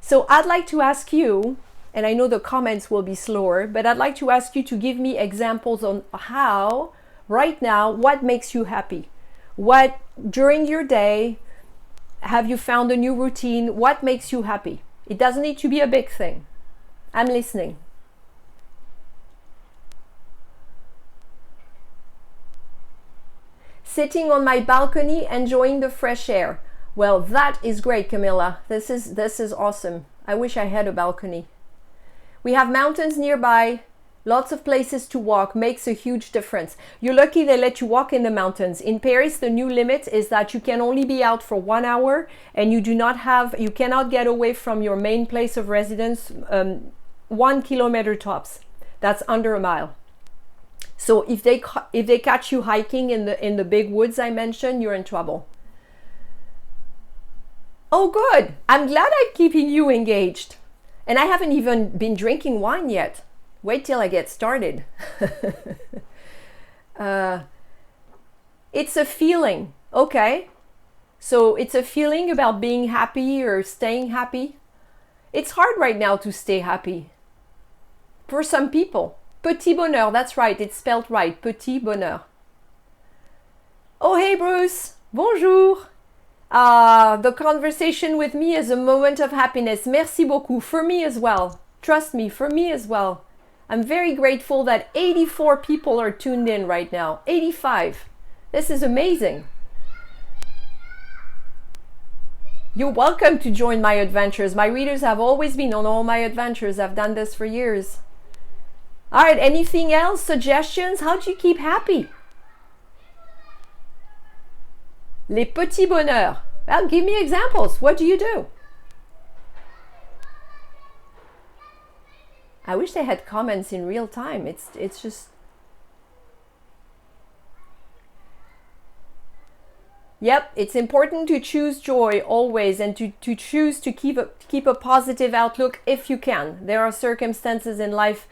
So I'd like to ask you, and I know the comments will be slower, but I'd like to ask you to give me examples on how, right now, what makes you happy? What, during your day, have you found a new routine? What makes you happy? It doesn't need to be a big thing. I'm listening. Sitting on my balcony, enjoying the fresh air. Well, that is great, Camilla. This is awesome. I wish I had a balcony. We have mountains nearby. Lots of places to walk, makes a huge difference. You're lucky they let you walk in the mountains. In Paris, the new limit is that you can only be out for 1 hour, and you cannot get away from your main place of residence 1 kilometer tops. That's under a mile. So if they catch you hiking in the big woods I mentioned, you're in trouble. Oh, good. I'm glad I'm keeping you engaged. And I haven't even been drinking wine yet. Wait till I get started. It's a feeling, okay? So it's a feeling about being happy or staying happy. It's hard right now to stay happy. For some people. Petit bonheur, that's right, it's spelled right. Petit bonheur. Oh, hey Bruce, bonjour. The conversation with me is a moment of happiness. Merci beaucoup. For me as well. Trust me, for me as well. I'm very grateful that 84 people are tuned in right now. 85. This is amazing. You're welcome to join my adventures. My readers have always been on all my adventures. I've done this for years. All right, anything else? Suggestions? How do you keep happy? Les petits bonheurs. Well, give me examples. What do you do? I wish they had comments in real time. It's just... Yep, it's important to choose joy always, and to choose to keep a positive outlook if you can. There are circumstances in life,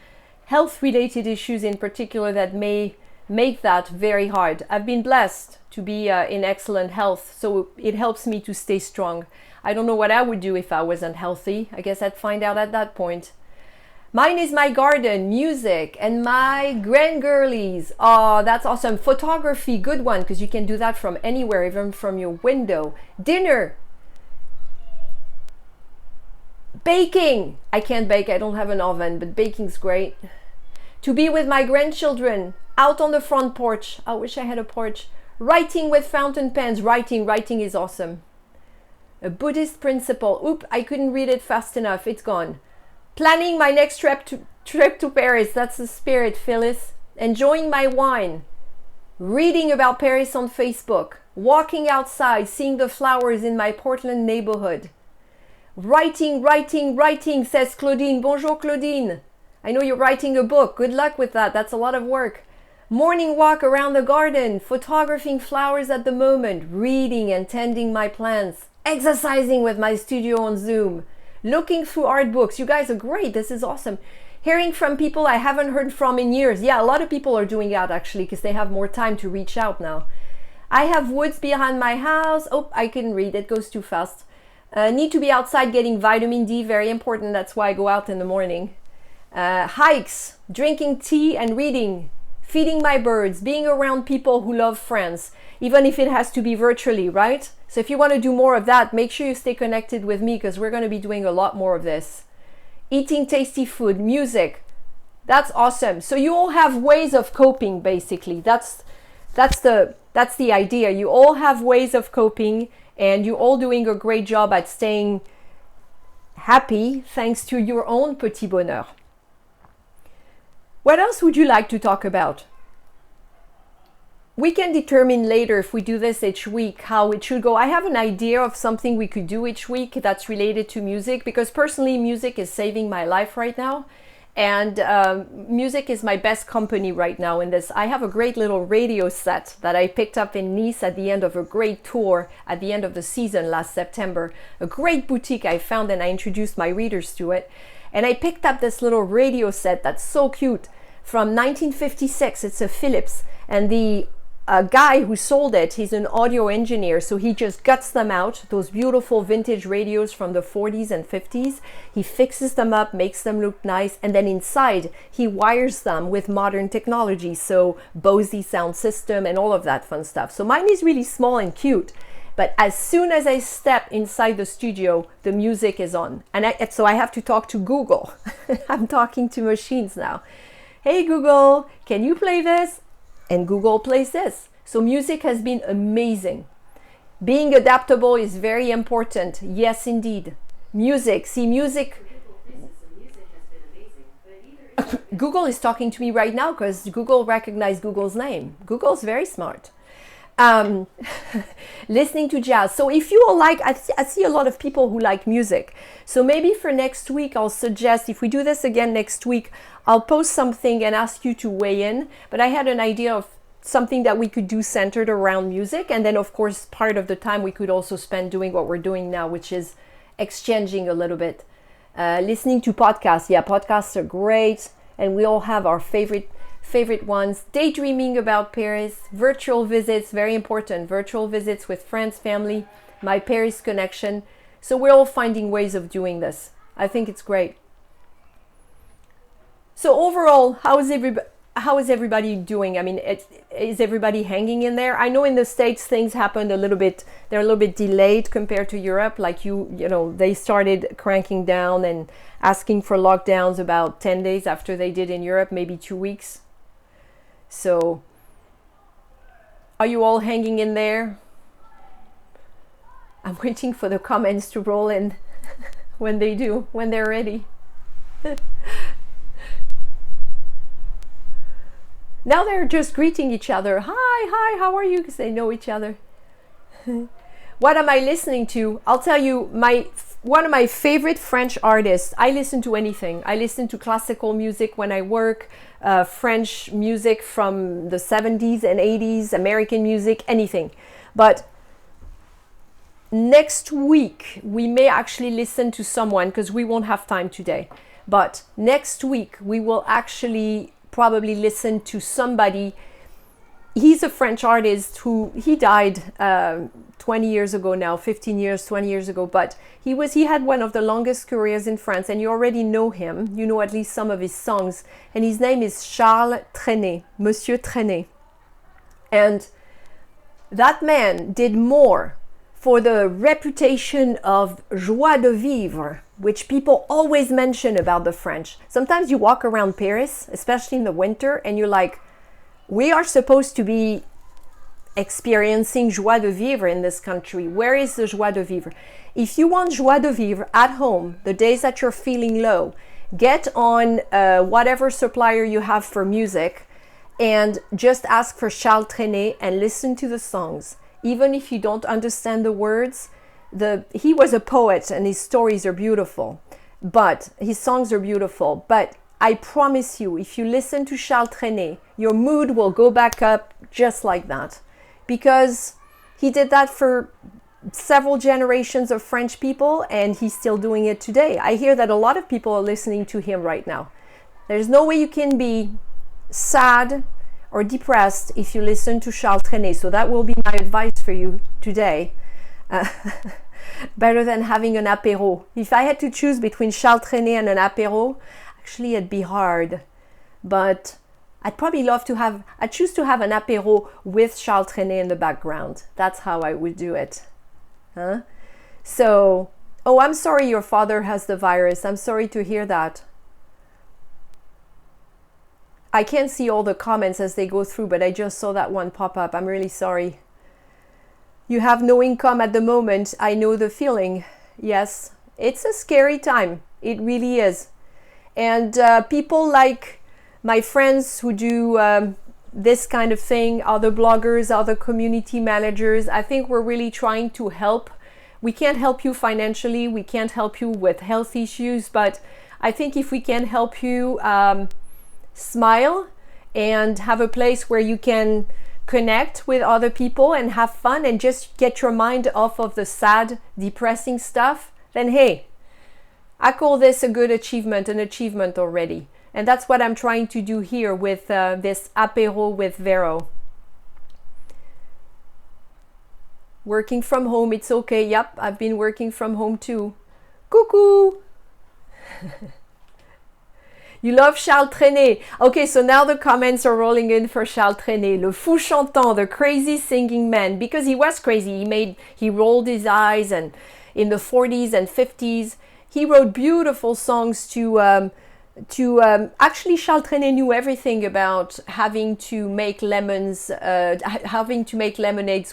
health-related issues in particular, that may make that very hard. I've been blessed to be in excellent health, so it helps me to stay strong. I don't know what I would do if I wasn't healthy. I guess I'd find out at that point. Mine is my garden, music, and my grandgirlies. Oh, that's awesome. Photography, good one, because you can do that from anywhere, even from your window. Dinner. Baking. I can't bake, I don't have an oven, but baking's great. To be with my grandchildren, out on the front porch. I wish I had a porch. Writing with fountain pens. Writing is awesome. A Buddhist principle. Oop, I couldn't read it fast enough. It's gone. Planning my next trip to Paris. That's the spirit, Phyllis. Enjoying my wine. Reading about Paris on Facebook. Walking outside, seeing the flowers in my Portland neighborhood. Writing, says Claudine. Bonjour, Claudine. I know you're writing a book. Good luck with that. That's a lot of work. Morning walk around the garden. Photographing flowers at the moment. Reading and tending my plants. Exercising with my studio on Zoom. Looking through art books. You guys are great. This is awesome. Hearing from people I haven't heard from in years. Yeah, a lot of people are doing that actually because they have more time to reach out now. I have woods behind my house. Oh, I couldn't read. It goes too fast. Need to be outside getting vitamin D. Very important. That's why I go out in the morning. Hikes. Drinking tea and reading. Feeding my birds. Being around people who love friends. Even if it has to be virtually, right? So if you want to do more of that, make sure you stay connected with me because we're going to be doing a lot more of this. Eating tasty food, music. That's awesome. So you all have ways of coping, basically. That's the idea. You all have ways of coping, and you're all doing a great job at staying happy thanks to your own petit bonheur. What else would you like to talk about? We can determine later, if we do this each week, how it should go. I have an idea of something we could do each week that's related to music, because personally music is saving my life right now, And music is my best company right now in this. I have a great little radio set that I picked up in Nice at the end of a great tour at the end of the season last September. A great boutique I found, and I introduced my readers to it. And I picked up this little radio set that's so cute from 1956. It's a Philips. And the guy who sold it, he's an audio engineer, so he just guts them out, those beautiful vintage radios from the 40s and 50s. He fixes them up, makes them look nice, and then inside he wires them with modern technology, so Bose sound system and all of that fun stuff. So mine is really small and cute, but as soon as I step inside the studio, the music is on. And so I have to talk to Google. I'm talking to machines now. Hey Google, can you play this? And Google plays this. So music has been amazing. Being adaptable is very important. Yes, indeed. Music. See, music. Google is talking to me right now because Google recognized Google's name. Google's very smart. Listening to jazz. So if you all like, I see a lot of people who like music. So maybe for next week, I'll suggest, if we do this again next week, I'll post something and ask you to weigh in. But I had an idea of something that we could do centered around music. And then, of course, part of the time we could also spend doing what we're doing now, which is exchanging a little bit. Listening to podcasts. Yeah, podcasts are great. And we all have our favorite ones. Daydreaming about Paris. Virtual visits, very important. Virtual visits with friends, family. My Paris connection. So we're all finding ways of doing this. I think it's great. So overall, how is everybody doing? I mean, is everybody hanging in there? I know in the States things happened a little bit, they're a little bit delayed compared to Europe. Like you know, they started cranking down and asking for lockdowns about 10 days after they did in Europe, maybe 2 weeks. So are you all hanging in there? I'm waiting for the comments to roll in when they're ready. Now they're just greeting each other. Hi, how are you? Because they know each other. What am I listening to? I'll tell you, one of my favorite French artists. I listen to anything. I listen to classical music when I work, French music from the 70s and 80s, American music, anything. But next week, we may actually listen to someone, because we won't have time today. But next week, we will actually probably listen to somebody. He's a French artist he died 20 years ago now, 15 years, 20 years ago, but he had one of the longest careers in France, and you already know him. You know at least some of his songs, and his name is Charles Trenet, Monsieur Trenet. And that man did more for the reputation of joie de vivre, which people always mention about the French. Sometimes you walk around Paris, especially in the winter, and you're like, we are supposed to be experiencing joie de vivre in this country. Where is the joie de vivre? If you want joie de vivre at home, the days that you're feeling low, get on whatever supplier you have for music and just ask for Charles Trenet and listen to the songs. Even if you don't understand the words, he was a poet and his stories are beautiful, but his songs are beautiful. But I promise you, if you listen to Charles Trenet, your mood will go back up just like that, because he did that for several generations of French people, and he's still doing it today. I hear that a lot of people are listening to him right now. There's no way you can be sad or depressed if you listen to Charles Trenet. So that will be my advice for you today. Better than having an apéro. If I had to choose between Charles Trenet and an apéro, actually it'd be hard. But I'd choose to have an apéro with Charles Trenet in the background. That's how I would do it. So, I'm sorry your father has the virus. I'm sorry to hear that. I can't see all the comments as they go through, but I just saw that one pop up. I'm really sorry. You have no income at the moment. I know the feeling. Yes, it's a scary time. It really is. And people like my friends who do this kind of thing, other bloggers, other community managers, I think we're really trying to help. We can't help you financially. We can't help you with health issues, but I think if we can help you smile and have a place where you can connect with other people and have fun and just get your mind off of the sad, depressing stuff, then hey, I call this a good achievement, an achievement already. And that's what I'm trying to do here with this Apéro with Véro. Working from home, it's okay. Yep, I've been working from home too. Coucou! You love Charles Trenet. Okay, so now the comments are rolling in for Charles Trenet. Le fou chantant, the crazy singing man. Because he was crazy. He rolled his eyes, and in the 40s and 50s, he wrote beautiful songs actually Charles Trenet knew everything about having to make lemonades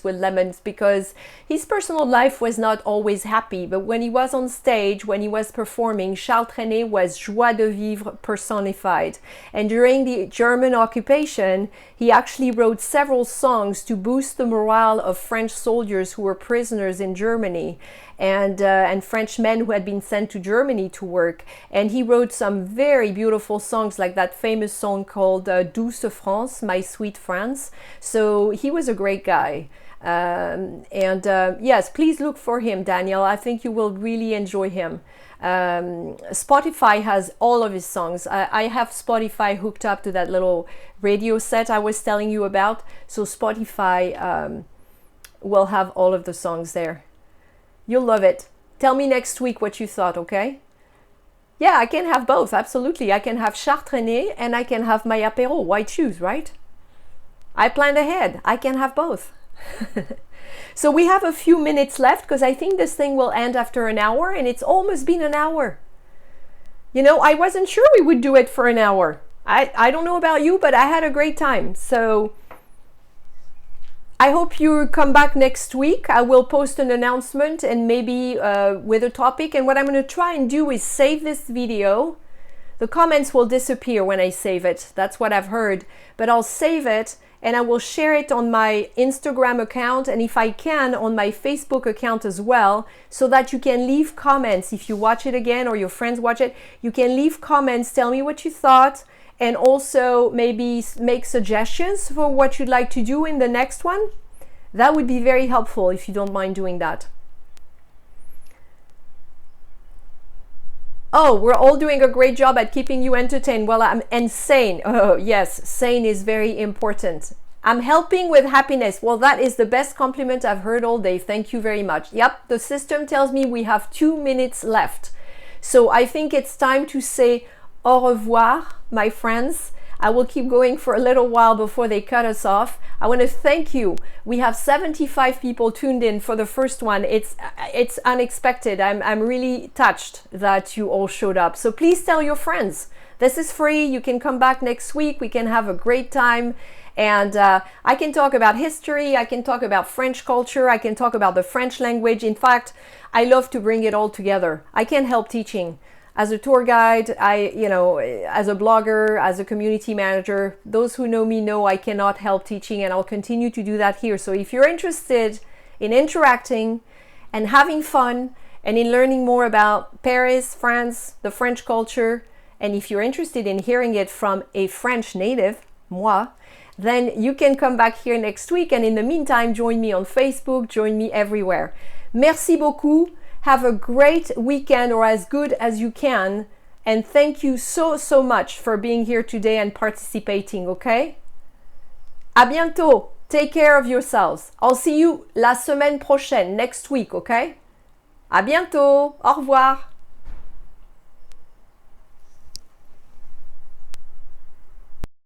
with lemons, because his personal life was not always happy. But when he was on stage, when he was performing, Charles Trenet was joie de vivre personified. And during the German occupation, he actually wrote several songs to boost the morale of French soldiers who were prisoners in Germany, and French men who had been sent to Germany to work. And he wrote some very beautiful songs, like that famous song called Douce France, My Sweet France. So he was a great guy. Yes, please look for him, Daniel. I think you will really enjoy him. Spotify has all of his songs. I have Spotify hooked up to that little radio set I was telling you about. So Spotify will have all of the songs there. You'll love it. Tell me next week what you thought, okay? Yeah, I can have both, absolutely. I can have Charles Trenet and I can have my apéro. Why choose, right? I planned ahead. I can have both. So we have a few minutes left, because I think this thing will end after an hour, and it's almost been an hour. You know, I wasn't sure we would do it for an hour. I don't know about you, but I had a great time. So I hope you come back next week. I will post an announcement, and maybe with a topic. And what I'm going to try and do is save this video. The comments will disappear when I save it. That's what I've heard. But I'll save it, and I will share it on my Instagram account, and if I can, on my Facebook account as well, so that you can leave comments. If you watch it again or your friends watch it, you can leave comments, tell me what you thought, and also maybe make suggestions for what you'd like to do in the next one. That would be very helpful if you don't mind doing that. Oh, we're all doing a great job at keeping you entertained. Well, I'm insane. Oh, yes, sane is very important. I'm helping with happiness. Well, that is the best compliment I've heard all day. Thank you very much. Yep, the system tells me we have 2 minutes left. So I think it's time to say au revoir, my friends. I will keep going for a little while before they cut us off. I want to thank you. We have 75 people tuned in for the first one. It's unexpected. I'm really touched that you all showed up. So please tell your friends. This is free. You can come back next week. We can have a great time. And I can talk about history. I can talk about French culture. I can talk about the French language. In fact, I love to bring it all together. I can't help teaching. As a tour guide, as a blogger, as a community manager, those who know me know I cannot help teaching, and I'll continue to do that here. So if you're interested in interacting and having fun and in learning more about Paris, France, the French culture, and if you're interested in hearing it from a French native, moi, then you can come back here next week. And in the meantime, join me on Facebook, join me everywhere. Merci beaucoup. Have a great weekend, or as good as you can. And thank you so much for being here today and participating, okay? À bientôt. Take care of yourselves. I'll see you la semaine prochaine, next week, okay? À bientôt. Au revoir.